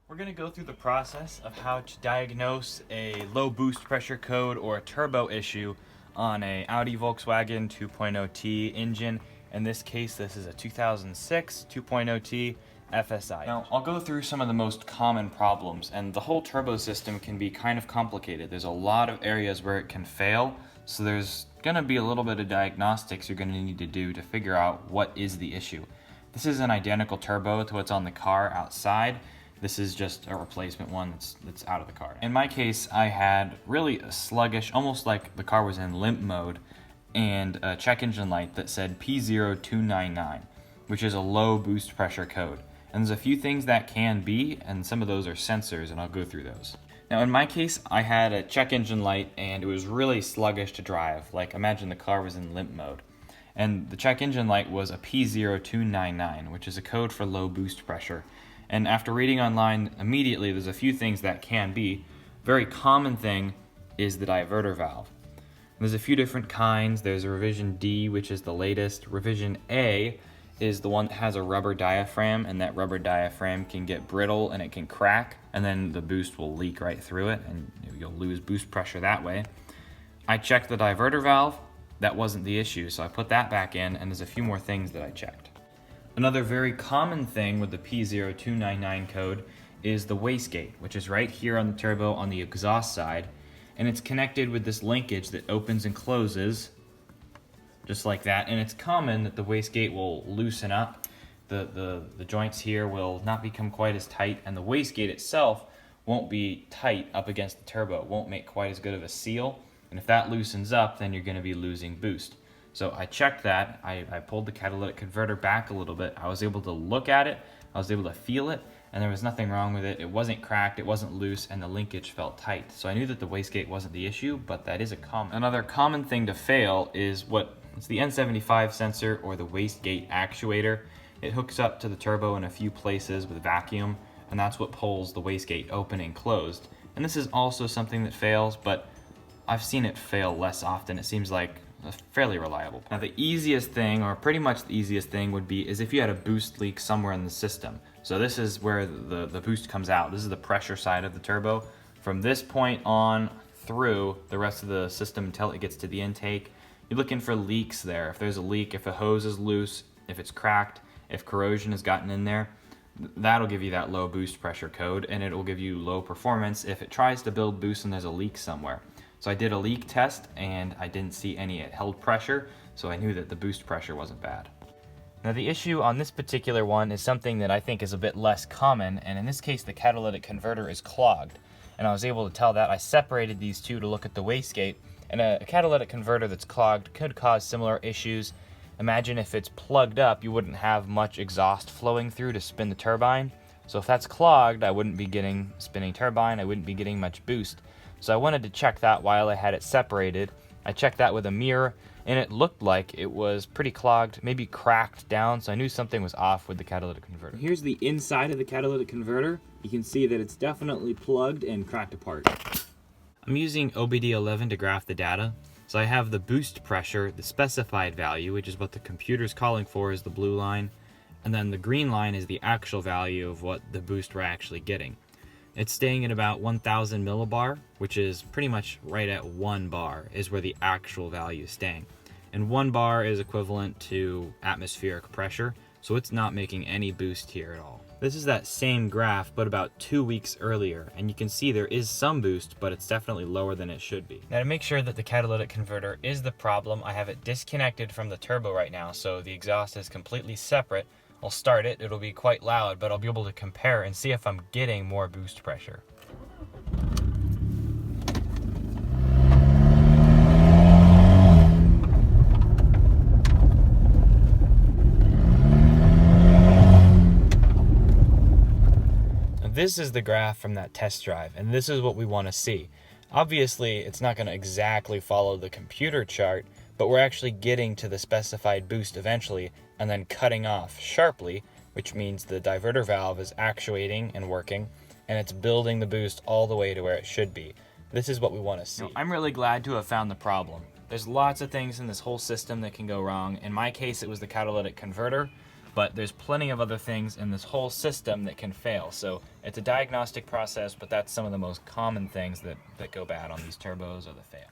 We're going to go through the process of how to diagnose a low boost pressure code or a turbo issue on a Audi Volkswagen 2.0T engine. In this case, this is a 2006 2.0T FSI. Now, I'll go through some of the most common problems, and the whole turbo system can be kind of complicated. There's a lot of areas where it can fail, so there's going to be a little bit of diagnostics you're going to need to do to figure out what is the issue. This is an identical turbo to what's on the car outside. This is just a replacement one that's out of the car. In my case, I had really a sluggish, almost like the car was in limp mode, and a check engine light that said P0299, which is a low boost pressure code. And there's a few things that can be, and some of those are sensors, and I'll go through those. Now in my case, I had a check engine light and it was really sluggish to drive. Like imagine the car was in limp mode. And the check engine light was a P0299, which is a code for low boost pressure. And after reading online, immediately there's a few things that can be. Very common thing is the diverter valve. There's a few different kinds. There's a revision D, which is the latest. Revision A is the one that has a rubber diaphragm, and that rubber diaphragm can get brittle and it can crack, and then the boost will leak right through it, and you'll lose boost pressure that way. I checked the diverter valve. That wasn't the issue, so I put that back in, and there's a few more things that I checked. Another very common thing with the P0299 code is the wastegate, which is right here on the turbo on the exhaust side, and it's connected with this linkage that opens and closes just like that. And it's common that the wastegate will loosen up, the joints here will not become quite as tight, and the wastegate itself won't be tight up against the turbo. It won't make quite as good of a seal, and if that loosens up, then you're going to be losing boost. So I checked that. I pulled the catalytic converter back a little bit. I was able to look at it, I was able to feel it, and there was nothing wrong with it. It wasn't cracked, it wasn't loose, and the linkage felt tight. So I knew that the wastegate wasn't the issue, but that is another common thing to fail is it's the N75 sensor or the wastegate actuator. It hooks up to the turbo in a few places with vacuum, and that's what pulls the wastegate open and closed. And this is also something that fails, but I've seen it fail less often. It seems like fairly reliable. Now the easiest thing, or pretty much the easiest thing, would be if you had a boost leak somewhere in the system. So this is where the boost comes out. This is the pressure side of the turbo. From this point on through the rest of the system until it gets to the intake, you're looking for leaks there. If there's a leak, if a hose is loose, if it's cracked, if corrosion has gotten in there, that'll give you that low boost pressure code, and it will give you low performance if it tries to build boost and there's a leak somewhere. So I did a leak test and I didn't see any. It held pressure, so I knew that the boost pressure wasn't bad. Now the issue on this particular one is something that I think is a bit less common, and in this case the catalytic converter is clogged. And I was able to tell that. I separated these two to look at the wastegate, and a catalytic converter that's clogged could cause similar issues. Imagine if it's plugged up, you wouldn't have much exhaust flowing through to spin the turbine. So if that's clogged, I wouldn't be getting spinning turbine, I wouldn't be getting much boost. So I wanted to check that while I had it separated. I checked that with a mirror, and it looked like it was pretty clogged, maybe cracked down, so I knew something was off with the catalytic converter. Here's the inside of the catalytic converter. You can see that it's definitely plugged and cracked apart. I'm using OBD11 to graph the data. So I have the boost pressure, the specified value, which is what the computer's calling for, is the blue line, and then the green line is the actual value of what the boost we're actually getting. It's staying at about 1000 millibar, which is pretty much right at 1 bar is where the actual value is staying. And 1 bar is equivalent to atmospheric pressure, so it's not making any boost here at all. This is that same graph, but about 2 weeks earlier, and you can see there is some boost, but it's definitely lower than it should be. Now to make sure that the catalytic converter is the problem, I have it disconnected from the turbo right now, so the exhaust is completely separate. I'll start it, it'll be quite loud, but I'll be able to compare and see if I'm getting more boost pressure. Now, this is the graph from that test drive, and this is what we want to see. Obviously, it's not going to exactly follow the computer chart, but we're actually getting to the specified boost eventually and then cutting off sharply, which means the diverter valve is actuating and working, and it's building the boost all the way to where it should be. This is what we want to see. Now, I'm really glad to have found the problem. There's lots of things in this whole system that can go wrong. In my case, it was the catalytic converter. but there's plenty of other things in this whole system that can fail. So it's a diagnostic process, but that's some of the most common things that go bad on these turbos or that fail.